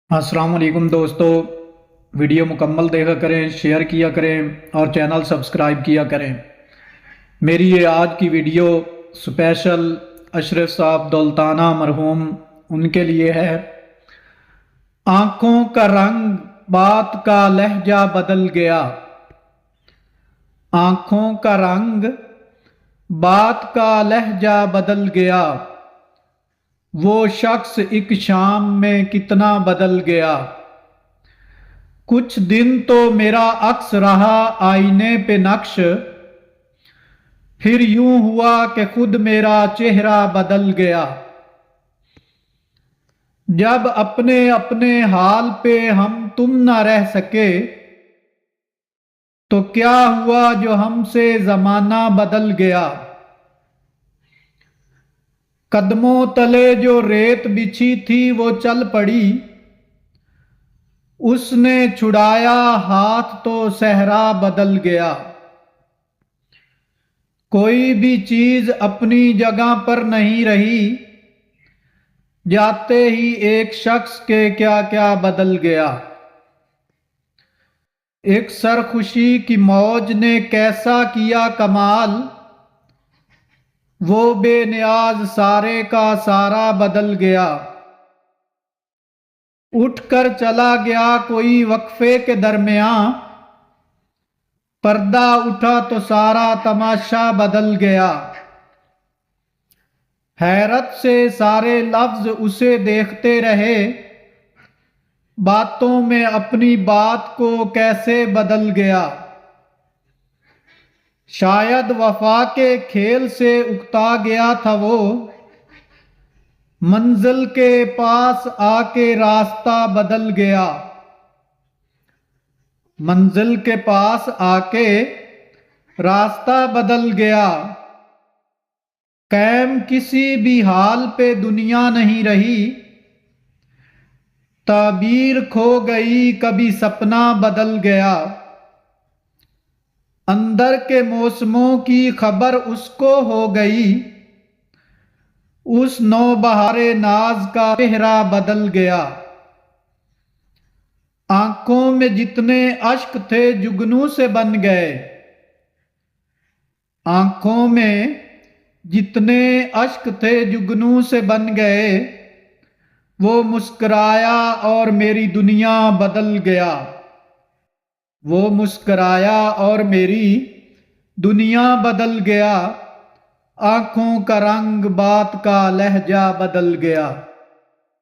السلام علیکم دوستو، ویڈیو مکمل دیکھا کریں، شیئر کیا کریں اور چینل سبسکرائب کیا کریں۔ میری یہ آج کی ویڈیو سپیشل اشرف صاحب دولتانہ مرحوم ان کے لیے ہے۔ آنکھوں کا رنگ بات کا لہجہ بدل گیا، آنکھوں کا رنگ بات کا لہجہ بدل گیا، وہ شخص ایک شام میں کتنا بدل گیا۔ کچھ دن تو میرا عکس رہا آئینے پہ نقش، پھر یوں ہوا کہ خود میرا چہرہ بدل گیا۔ جب اپنے اپنے حال پہ ہم تم نہ رہ سکے، تو کیا ہوا جو ہم سے زمانہ بدل گیا۔ قدموں تلے جو ریت بچھی تھی وہ چل پڑی، اس نے چھڑایا ہاتھ تو صحرا بدل گیا۔ کوئی بھی چیز اپنی جگہ پر نہیں رہی، جاتے ہی ایک شخص کے کیا کیا بدل گیا۔ ایک سرخوشی کی موج نے کیسا کیا کمال، وہ بے نیاز سارے کا سارا بدل گیا۔ اٹھ کر چلا گیا کوئی وقفے کے درمیان، پردہ اٹھا تو سارا تماشا بدل گیا۔ حیرت سے سارے لفظ اسے دیکھتے رہے، باتوں میں اپنی بات کو کیسے بدل گیا۔ شاید وفا کے کھیل سے اکتا گیا تھا وہ، منزل کے پاس آ کے راستہ بدل گیا۔ منزل کے پاس آ کے راستہ بدل گیا۔ قائم کسی بھی حال پہ دنیا نہیں رہی، تعبیر کھو گئی کبھی سپنا بدل گیا۔ اندر کے موسموں کی خبر اس کو ہو گئی، اس نوبہار ناز کا چہرہ بدل گیا۔ آنکھوں میں جتنے اشک تھے جگنوں سے بن گئے، آنکھوں میں جتنے اشک تھے جگنوں سے بن گئے، وہ مسکرایا اور میری دنیا بدل گیا۔ وہ مسکرایا اور میری دنیا بدل گیا، آنکھوں کا رنگ بات کا لہجہ بدل گیا۔